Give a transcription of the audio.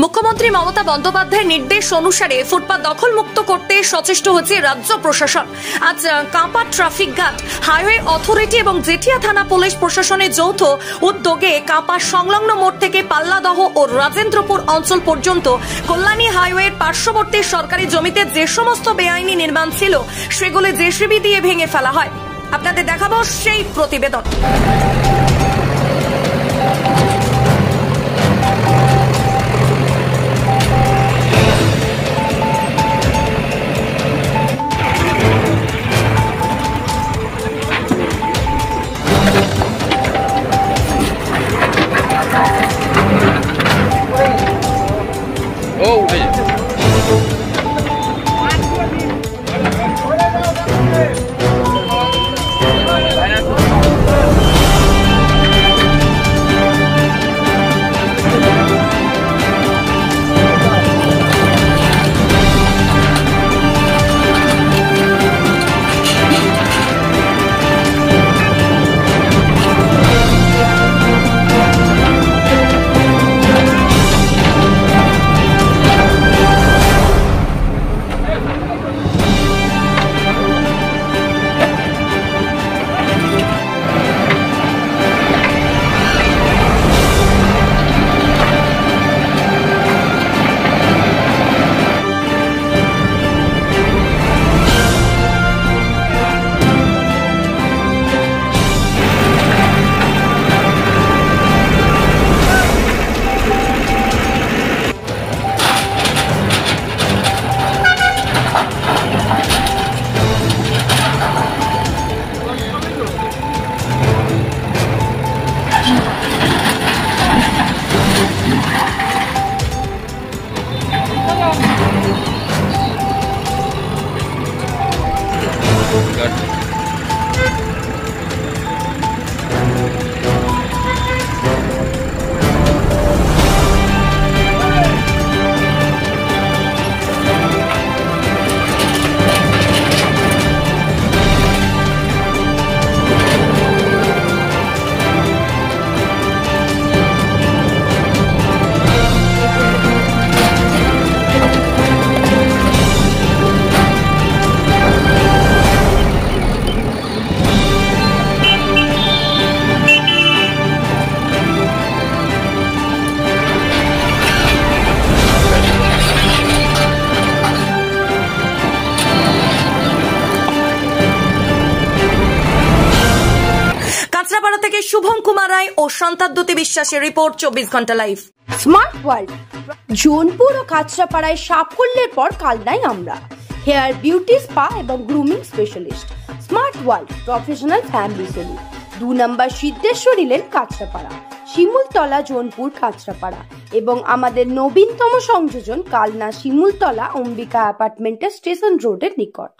মুখ্যমন্ত্রী মমতা বন্দ্যোপাধ্যায়ের নির্দেশ অনুসারে ফুটপাত দখল মুক্ত করতে সচেষ্ট হচ্ছে রাজ্য প্রশাসন। আজ কাঁপা ট্রাফিক ঘাট, হাইওয়ে অথরিটি এবং জেঠিয়া থানা পুলিশ প্রশাসনের যৌথ উদ্যোগে কাঁপা সংলগ্ন মোড় থেকে পাল্লাদহ ও রাজেন্দ্রপুর অঞ্চল পর্যন্ত কল্যাণী হাইওয়ের পার্শ্ববর্তী সরকারি জমিতে যে সমস্ত বেআইনি নির্মাণ ছিল সেগুলি জেসিবি দিয়ে ভেঙে ফেলা হয়। আপনাদের দেখাবো সেই প্রতিবেদন। কাঁচরাপাড়া থেকে শুভম কুমার রায় ও সন্তাদ্যুতি বিশ্বাসের রিপোর্ট, 24 ঘন্টা লাইভ। স্মার্ট ওয়ার্ল্ড জোনপুর ও কাঁচরাপাড়ায় সাফল্যের পর কালনায় আমরা হেয়ার বিউটি স্পা এবং grooming specialist. Smart world professional family salon, 2 number Siddheshwari lane Kanchrapara, Shimultala Jonpur Kanchrapara এবং আমাদের নবীনতম সংযোজন কালনা শিমুলতলা অম্বিকা অ্যাপার্টমেন্টের স্টেশন রোডের নিকট।